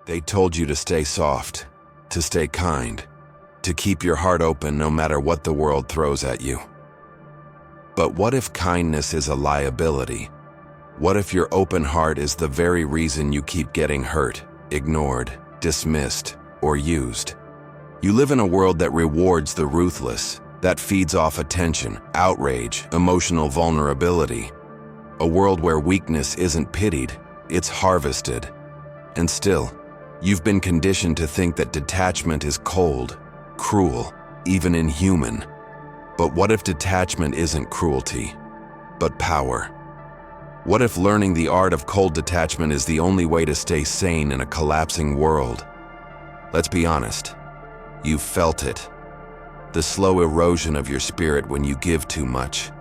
They told you to stay soft, to stay kind, to keep your heart open no matter what the world throws at you. But what if kindness is a liability? What if your open heart is the very reason you keep getting hurt, ignored, dismissed, or used? You live in a world that rewards the ruthless, that feeds off attention, outrage, emotional vulnerability. A world where weakness isn't pitied, it's harvested. And still, you've been conditioned to think that detachment is cold, cruel, even inhuman. But what if detachment isn't cruelty, but power? What if learning the art of cold detachment is the only way to stay sane in a collapsing world? Let's be honest, you've felt it. The slow erosion of your spirit when you give too much.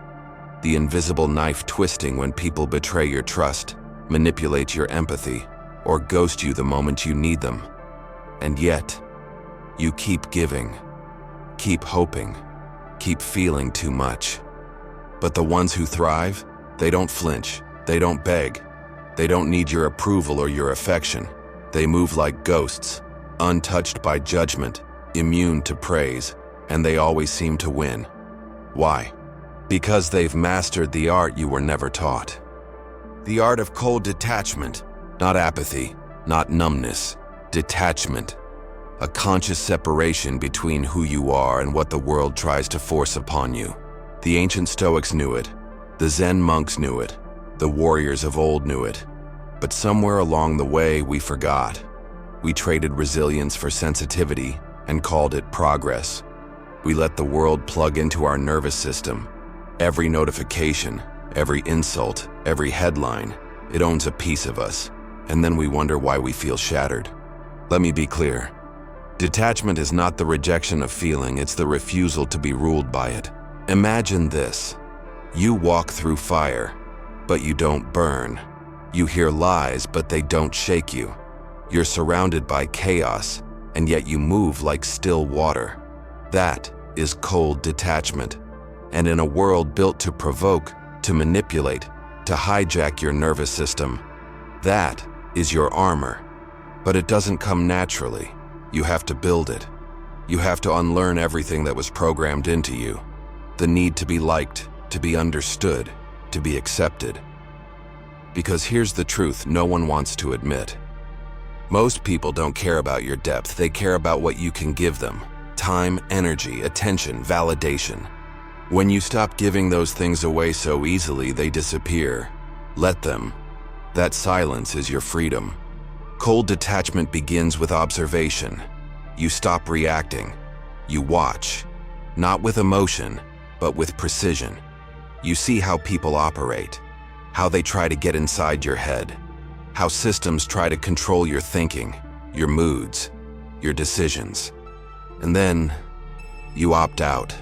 The invisible knife twisting when people betray your trust, manipulate your empathy, or ghost you the moment you need them. And yet, you keep giving, keep hoping, keep feeling too much. But the ones who thrive, they don't flinch, they don't beg, they don't need your approval or your affection. They move like ghosts, untouched by judgment, immune to praise, and they always seem to win. Why? Because they've mastered the art you were never taught. The art of cold detachment, not apathy, not numbness, detachment. A conscious separation between who you are and what the world tries to force upon you. The ancient Stoics knew it, the Zen monks knew it, the warriors of old knew it. But somewhere along the way we forgot. We traded resilience for sensitivity and called it progress. We let the world plug into our nervous system. Every notification, every insult, every headline, it owns a piece of us, and then we wonder why we feel shattered. Let me be clear. Detachment is not the rejection of feeling, it's the refusal to be ruled by it. Imagine this. You walk through fire, but you don't burn. You hear lies, but they don't shake you. You're surrounded by chaos, and yet you move like still water. That is cold detachment. And in a world built to provoke, to manipulate, to hijack your nervous system, that is your armor. But it doesn't come naturally. You have to build it. You have to unlearn everything that was programmed into you. The need to be liked, to be understood, to be accepted. Because here's the truth no one wants to admit. Most people don't care about your depth, they care about what you can give them. Time, energy, attention, validation. When you stop giving those things away so easily, they disappear. Let them. That silence is your freedom. Cold detachment begins with observation. You stop reacting. You watch. Not with emotion, but with precision. You see how people operate, how they try to get inside your head, how systems try to control your thinking, your moods, your decisions. And then you opt out,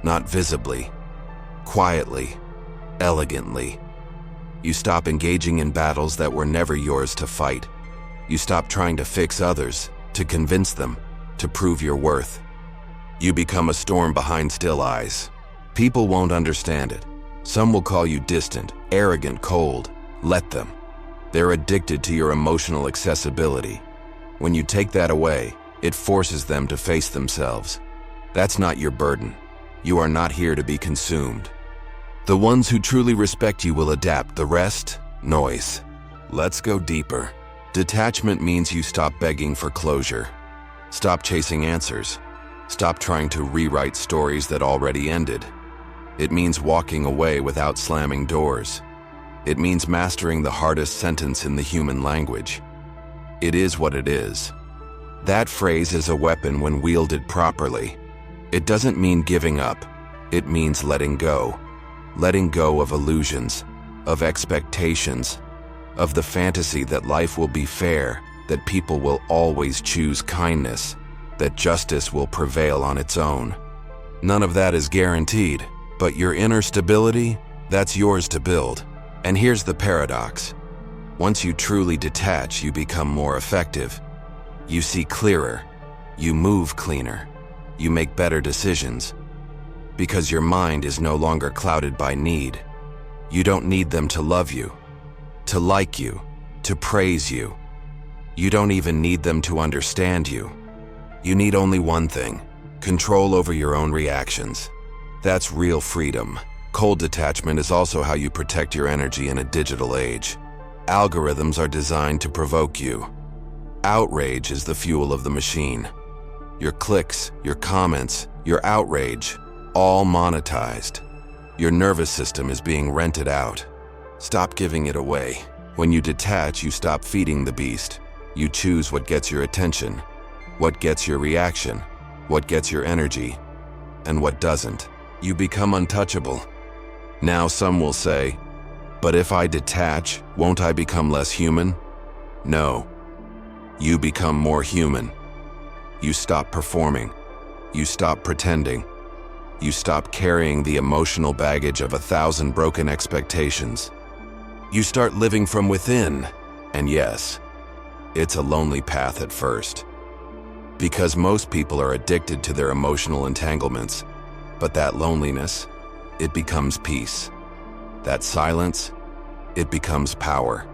not visibly, quietly, elegantly. You stop engaging in battles that were never yours to fight. You stop trying to fix others, to convince them, to prove your worth. You become a storm behind still eyes. People won't understand it. Some will call you distant, arrogant, cold. Let them. They're addicted to your emotional accessibility. When you take that away, it forces them to face themselves. That's not your burden. You are not here to be consumed. The ones who truly respect you will adapt, the rest, noise. Let's go deeper. Detachment means you stop begging for closure. Stop chasing answers. Stop trying to rewrite stories that already ended. It means walking away without slamming doors. It means mastering the hardest sentence in the human language. It is what it is. That phrase is a weapon when wielded properly. It doesn't mean giving up. It means letting go. Letting go of illusions, of expectations, of the fantasy that life will be fair, that people will always choose kindness, that justice will prevail on its own. None of that is guaranteed, but your inner stability, that's yours to build. And here's the paradox. Once you truly detach, you become more effective. You see clearer. You move cleaner. You make better decisions. Because your mind is no longer clouded by need. You don't need them to love you, to like you, to praise you. You don't even need them to understand you. You need only one thing: control over your own reactions. That's real freedom. Cold detachment is also how you protect your energy in a digital age. Algorithms are designed to provoke you. Outrage is the fuel of the machine. Your clicks, your comments, your outrage, all monetized. Your nervous system is being rented out. Stop giving it away. When you detach, you stop feeding the beast. You choose what gets your attention, what gets your reaction, what gets your energy, and what doesn't. You become untouchable. Now some will say, but if I detach, won't I become less human? No. You become more human. You stop performing. You stop pretending. You stop carrying the emotional baggage of 1,000 broken expectations. You start living from within. And yes, it's a lonely path at first. Because most people are addicted to their emotional entanglements. But that loneliness, it becomes peace. That silence, it becomes power.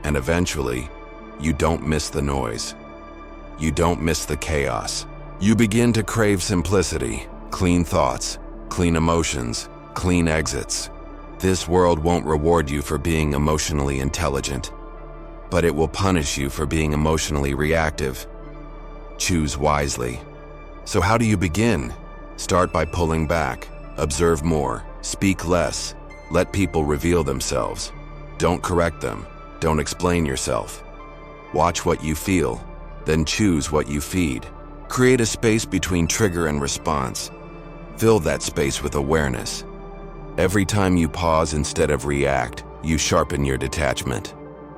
And eventually, you don't miss the noise. You don't miss the chaos. You begin to crave simplicity, clean thoughts, clean emotions, clean exits. This world won't reward you for being emotionally intelligent, but it will punish you for being emotionally reactive. Choose wisely. So how do you begin? Start by pulling back, observe more, speak less, let people reveal themselves. Don't correct them, don't explain yourself. Watch what you feel, then choose what you feed. Create a space between trigger and response. Fill that space with awareness. Every time you pause instead of react, you sharpen your detachment.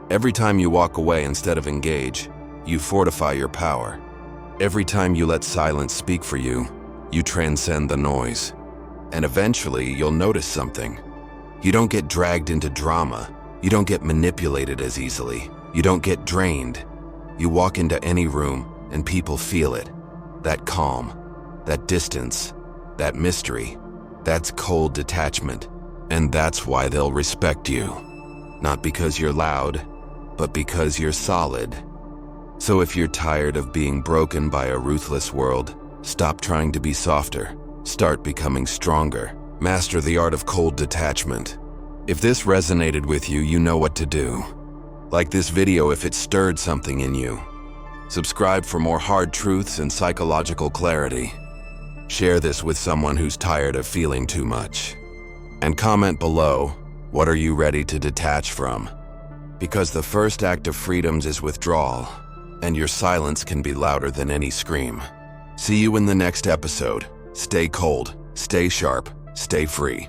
Every time you walk away instead of engage, you fortify your power. Every time you let silence speak for you, you transcend the noise. And eventually, you'll notice something. You don't get dragged into drama. You don't get manipulated as easily. You don't get drained. You walk into any room and people feel it. That calm, that distance, that mystery. That's cold detachment. And that's why they'll respect you. Not because you're loud, but because you're solid. So if you're tired of being broken by a ruthless world, stop trying to be softer. Start becoming stronger. Master the art of cold detachment. If this resonated with you, you know what to do. Like this video if it stirred something in you. Subscribe for more hard truths and psychological clarity. Share this with someone who's tired of feeling too much. And comment below, what are you ready to detach from? Because the first act of freedoms is withdrawal, and your silence can be louder than any scream. See you in the next episode. Stay cold, stay sharp, stay free.